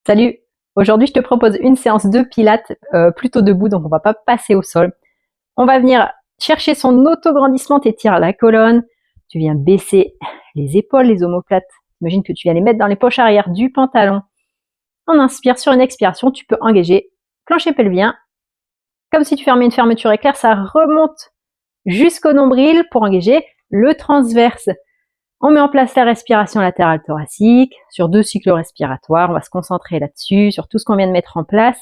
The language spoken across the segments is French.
Salut! Aujourd'hui, je te propose une séance de pilates plutôt debout, donc on va pas passer au sol. On va venir chercher son auto-grandissement, t'étires la colonne, tu viens baisser les épaules, les omoplates. Imagine que tu viens les mettre dans les poches arrière du pantalon. On inspire, sur une expiration, tu peux engager plancher pelvien. Comme si tu fermais une fermeture éclair, ça remonte jusqu'au nombril pour engager le transverse. On met en place la respiration latérale thoracique sur 2 cycles respiratoires. On va se concentrer là-dessus, sur tout ce qu'on vient de mettre en place.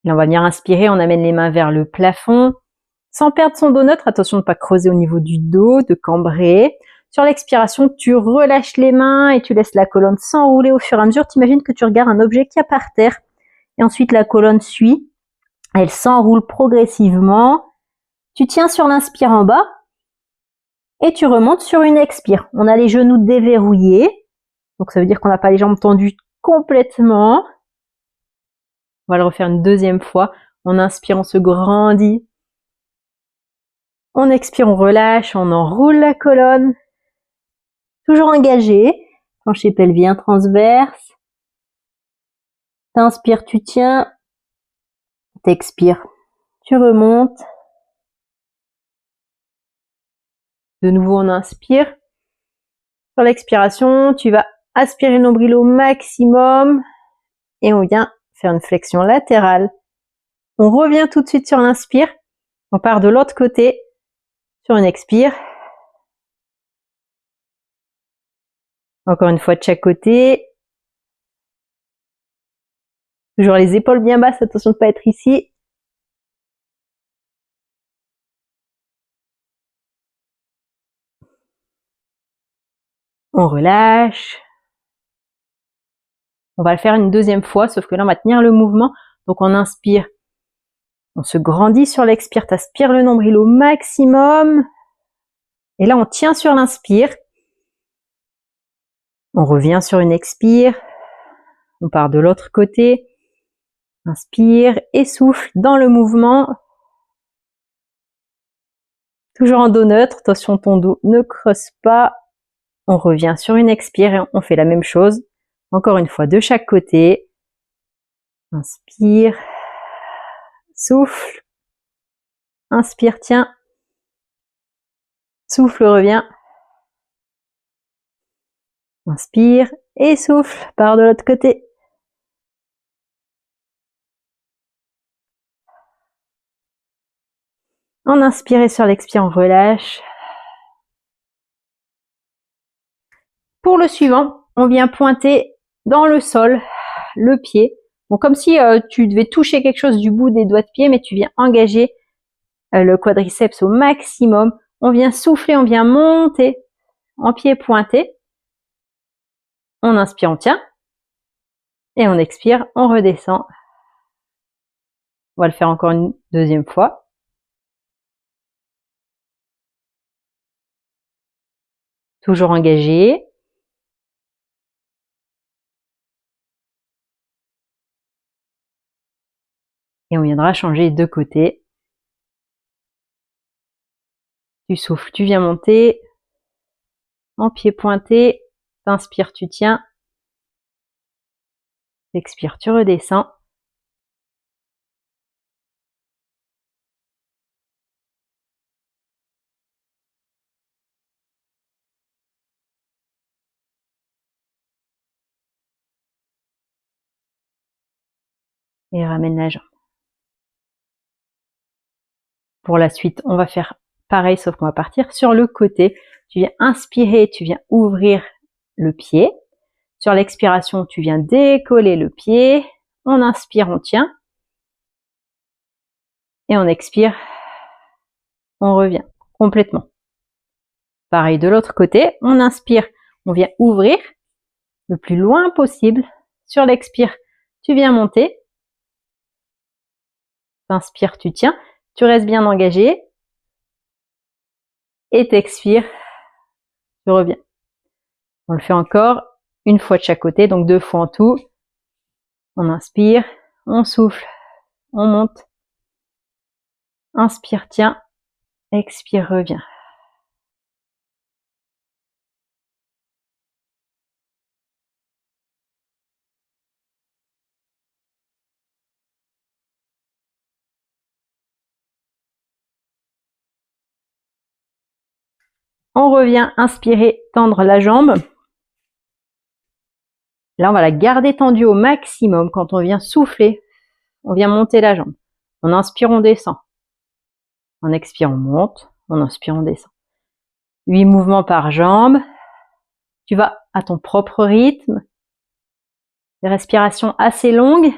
Là, on va venir inspirer, on amène les mains vers le plafond, sans perdre son dos neutre. Attention de ne pas creuser au niveau du dos, de cambrer. Sur l'expiration, tu relâches les mains et tu laisses la colonne s'enrouler au fur et à mesure. Tu imagines que tu regardes un objet qui est par terre. Et ensuite, la colonne suit. Elle s'enroule progressivement. Tu tiens sur l'inspire en bas et tu remontes sur une expire. On a les genoux déverrouillés. Donc ça veut dire qu'on n'a pas les jambes tendues complètement. On va le refaire une deuxième fois. On inspire, on se grandit. On expire, on relâche, on enroule la colonne. Toujours engagé. Plancher pelvien transverse. T'inspires, tu tiens. T'expires, tu remontes. De nouveau, on inspire. Sur l'expiration, tu vas aspirer le nombril au maximum. Et on vient faire une flexion latérale. On revient tout de suite sur l'inspire. On part de l'autre côté sur une expire. Encore une fois de chaque côté. Toujours les épaules bien basses, attention de ne pas être ici. On relâche. On va le faire une deuxième fois, sauf que là on va tenir le mouvement. Donc on inspire. On se grandit sur l'expire, t'aspires le nombril au maximum. Et là on tient sur l'inspire. On revient sur une expire. On part de l'autre côté. Inspire et souffle dans le mouvement. Toujours en dos neutre. Attention, ton dos ne creuse pas. On revient sur une expire et on fait la même chose. Encore une fois de chaque côté. Inspire. Souffle. Inspire, tiens. Souffle, revient. Inspire et souffle. Part de l'autre côté. On inspire et sur l'expire, on relâche. Pour le suivant, on vient pointer dans le sol le pied. Bon, comme si tu devais toucher quelque chose du bout des doigts de pied, mais tu viens engager le quadriceps au maximum. On vient souffler, on vient monter en pied pointé. On inspire, on tient. Et on expire, on redescend. On va le faire encore une deuxième fois. Toujours engagé. Et on viendra changer de côté. Tu souffles, tu viens monter. En pied pointé. T'inspires, tu tiens. T'expires, tu redescends. Et ramène la jambe. Pour la suite, on va faire pareil, sauf qu'on va partir sur le côté. Tu viens inspirer, tu viens ouvrir le pied. Sur l'expiration, tu viens décoller le pied. On inspire, on tient. Et on expire, on revient complètement. Pareil de l'autre côté, on inspire, on vient ouvrir le plus loin possible. Sur l'expire, tu viens monter. T'inspires, tu tiens. Tu restes bien engagé. Et t'expires, tu reviens. On le fait encore une fois de chaque côté, donc 2 fois en tout. On inspire, on souffle, on monte. Inspire, tiens. Expire, reviens. On revient, inspirer, tendre la jambe. Là, on va la garder tendue au maximum. Quand on vient souffler, on vient monter la jambe. On inspire, on descend. On expire, on monte. On inspire, on descend. 8 mouvements par jambe. Tu vas à ton propre rythme. Des respirations assez longues.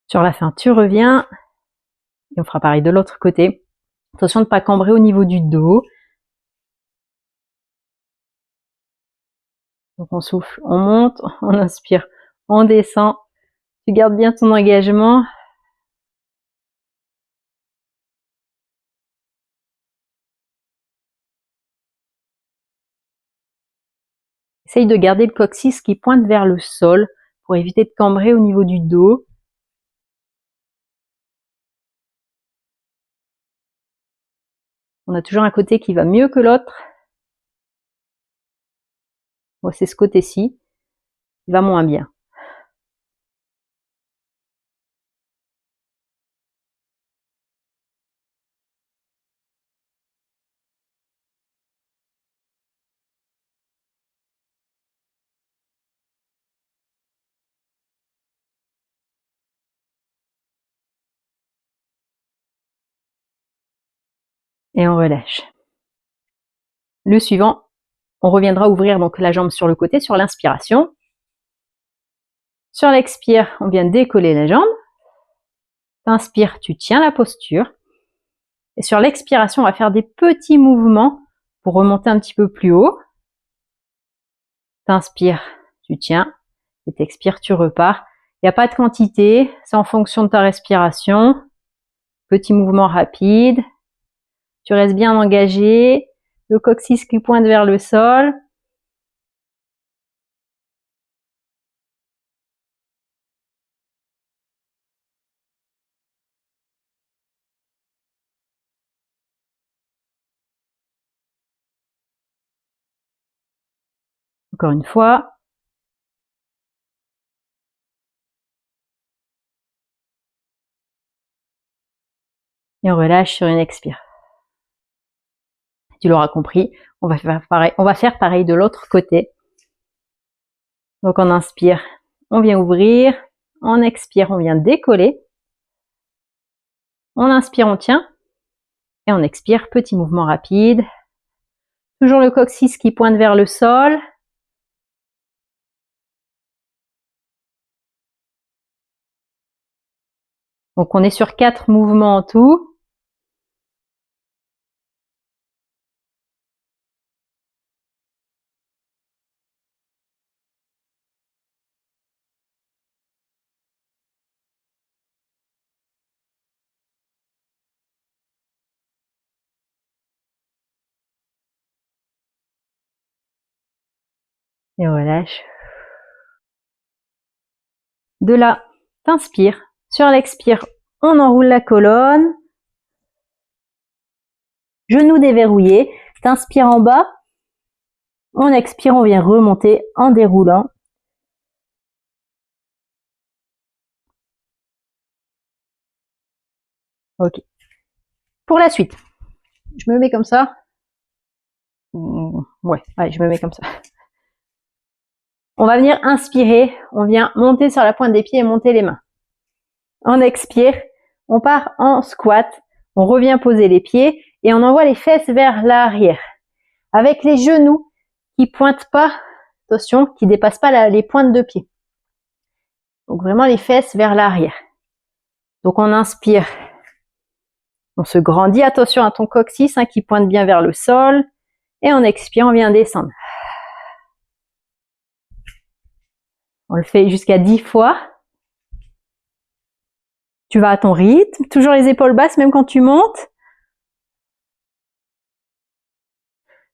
Sur la fin, tu reviens. Et on fera pareil de l'autre côté. Attention de ne pas cambrer au niveau du dos. Donc on souffle, on monte, on inspire, on descend. Tu gardes bien ton engagement. Essaye de garder le coccyx qui pointe vers le sol pour éviter de cambrer au niveau du dos. On a toujours un côté qui va mieux que l'autre. Moi, c'est ce côté-ci. Il va moins bien. Et on relâche. Le suivant, on reviendra ouvrir donc la jambe sur le côté, sur l'inspiration. Sur l'expire, on vient décoller la jambe. T'inspires, tu tiens la posture. Et sur l'expiration, on va faire des petits mouvements pour remonter un petit peu plus haut. T'inspires, tu tiens. Et t'expires, tu repars. Il n'y a pas de quantité, c'est en fonction de ta respiration. Petit mouvement rapide. Tu restes bien engagé. Le coccyx qui pointe vers le sol. Encore une fois. Et on relâche sur une expire. Tu l'auras compris, on va faire pareil de l'autre côté. Donc on inspire, on vient ouvrir. On expire, on vient décoller. On inspire, on tient. Et on expire, petit mouvement rapide. Toujours le coccyx qui pointe vers le sol. Donc on est sur 4 mouvements en tout. Et on relâche. De là, t'inspires. Sur l'expire, on enroule la colonne. Genoux déverrouillés. T'inspires en bas. On expire, on vient remonter en déroulant. Ok. Pour la suite, je me mets comme ça. Ouais, allez, je me mets comme ça. On va venir inspirer, on vient monter sur la pointe des pieds et monter les mains. On expire, on part en squat, on revient poser les pieds et on envoie les fesses vers l'arrière. Avec les genoux qui pointent pas, attention, qui dépassent pas les pointes de pied. Donc vraiment les fesses vers l'arrière. Donc on inspire, on se grandit, attention à ton coccyx qui pointe bien vers le sol. Et on expire, on vient descendre. On le fait jusqu'à 10 fois. Tu vas à ton rythme, toujours les épaules basses, même quand tu montes.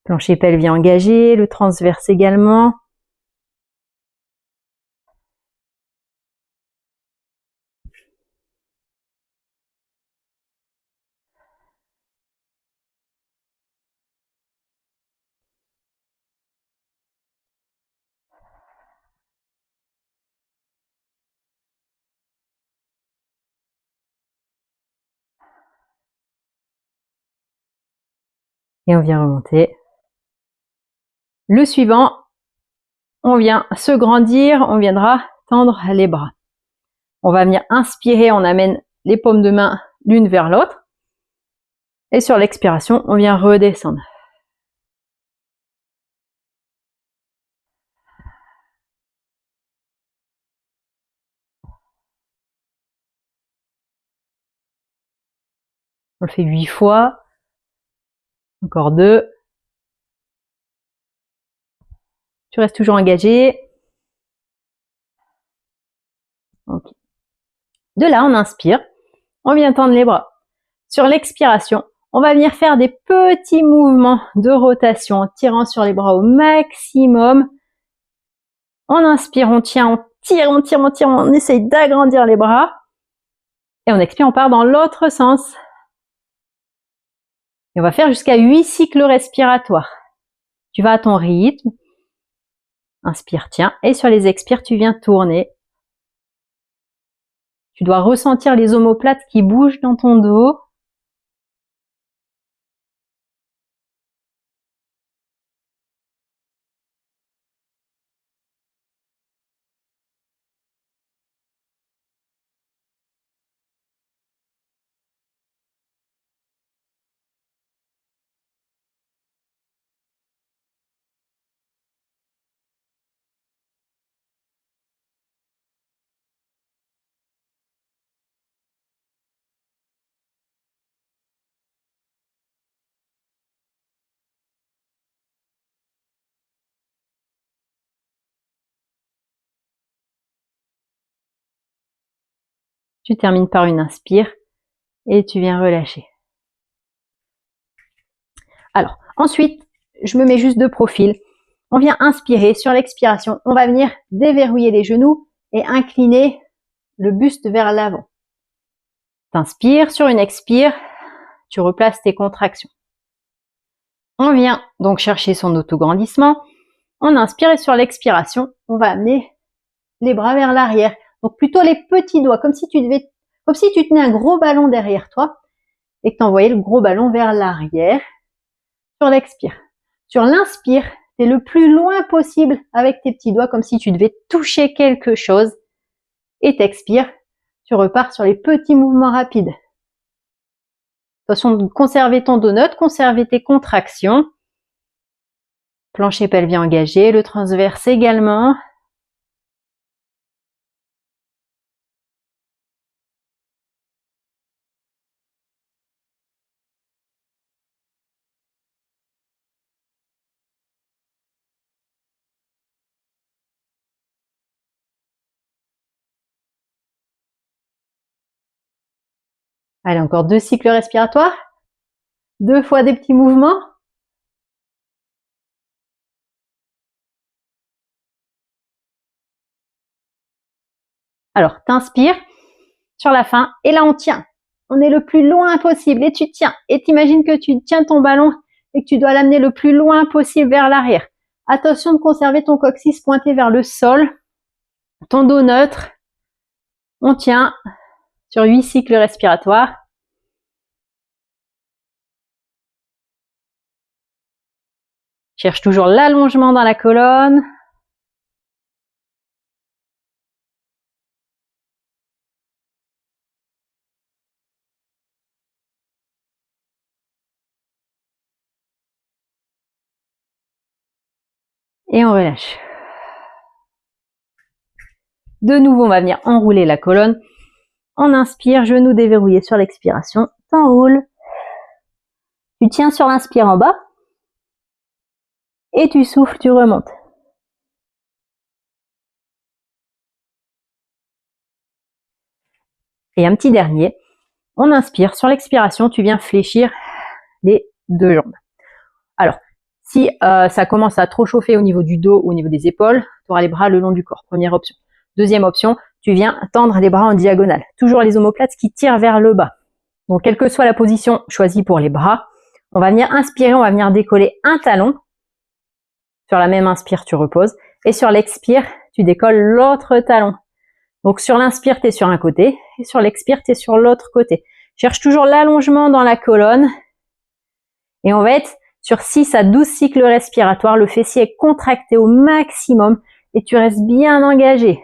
Plancher pelvien engagé, le transverse également. Et on vient remonter. Le suivant, on vient se grandir, on viendra tendre les bras. On va venir inspirer, on amène les paumes de main l'une vers l'autre. Et sur l'expiration, on vient redescendre. On le fait 8 fois. Encore 2. Tu restes toujours engagé. Okay. De là, on inspire. On vient tendre les bras. Sur l'expiration, on va venir faire des petits mouvements de rotation en tirant sur les bras au maximum. On inspire, on tient, on tire, on tire, on tire, on essaye d'agrandir les bras. Et on expire, on part dans l'autre sens. Et on va faire jusqu'à 8 cycles respiratoires. Tu vas à ton rythme. Inspire, tiens. Et sur les expires, tu viens tourner. Tu dois ressentir les omoplates qui bougent dans ton dos. Tu termines par une inspire et tu viens relâcher. Alors, ensuite, je me mets juste de profil. On vient inspirer. Sur l'expiration, on va venir déverrouiller les genoux et incliner le buste vers l'avant. T'inspires, sur une expire, tu replaces tes contractions. On vient donc chercher son autograndissement. On inspire et sur l'expiration, on va amener les bras vers l'arrière. Donc plutôt les petits doigts, comme si tu tenais un gros ballon derrière toi et que tu envoyais le gros ballon vers l'arrière. Sur l'expire. Sur l'inspire, tu es le plus loin possible avec tes petits doigts, comme si tu devais toucher quelque chose. Et t'expires, tu repars sur les petits mouvements rapides. Attention de conserver ton donut, conserver tes contractions. Plancher pelvien engagé, le transverse également. Allez, encore 2 cycles respiratoires. 2 fois des petits mouvements. Alors, t'inspires sur la fin et là on tient. On est le plus loin possible et tu tiens. Et t'imagines que tu tiens ton ballon et que tu dois l'amener le plus loin possible vers l'arrière. Attention de conserver ton coccyx pointé vers le sol, ton dos neutre. On tient sur 8 cycles respiratoires. Cherche toujours l'allongement dans la colonne. Et on relâche. De nouveau, on va venir enrouler la colonne. On inspire, genou déverrouillé sur l'expiration. T'enroules. Tu tiens sur l'inspire en bas. Et tu souffles, tu remontes. Et un petit dernier. On inspire. Sur l'expiration, tu viens fléchir les deux jambes. Alors, si ça commence à trop chauffer au niveau du dos ou au niveau des épaules, tu auras les bras le long du corps. Première option. Deuxième option, tu viens tendre les bras en diagonale. Toujours les omoplates qui tirent vers le bas. Donc, quelle que soit la position choisie pour les bras, on va venir inspirer, on va venir décoller un talon. Sur la même inspire, tu reposes. Et sur l'expire, tu décolles l'autre talon. Donc, sur l'inspire, tu es sur un côté. Et sur l'expire, tu es sur l'autre côté. Cherche toujours l'allongement dans la colonne. Et on va être sur 6 à 12 cycles respiratoires. Le fessier est contracté au maximum. Et tu restes bien engagé.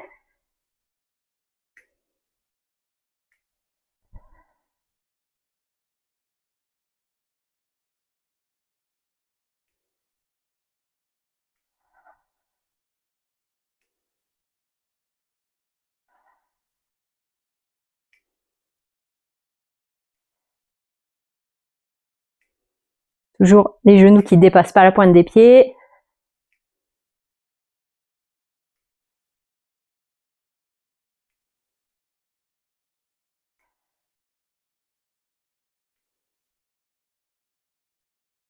Toujours les genoux qui ne dépassent pas la pointe des pieds.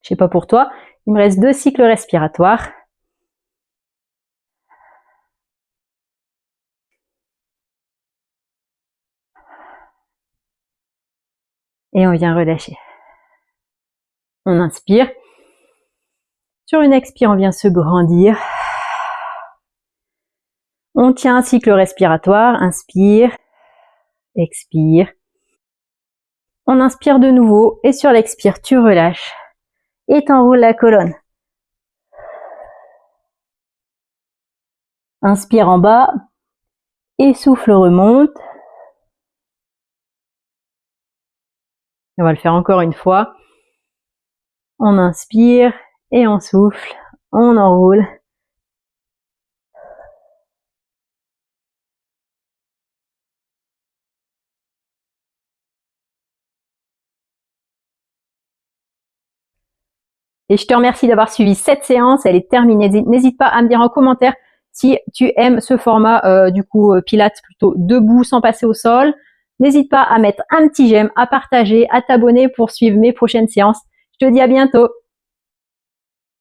Je sais pas pour toi, il me reste 2 cycles respiratoires. Et on vient relâcher. On inspire. Sur une expire, on vient se grandir. On tient un cycle respiratoire. Inspire. Expire. On inspire de nouveau. Et sur l'expire, tu relâches. Et t'enroules la colonne. Inspire en bas. Et souffle remonte. On va le faire encore une fois. On inspire et on souffle. On enroule. Et je te remercie d'avoir suivi cette séance. Elle est terminée. N'hésite pas à me dire en commentaire si tu aimes ce format Pilates plutôt debout sans passer au sol. N'hésite pas à mettre un petit j'aime, à partager, à t'abonner pour suivre mes prochaines séances. Je te dis à bientôt.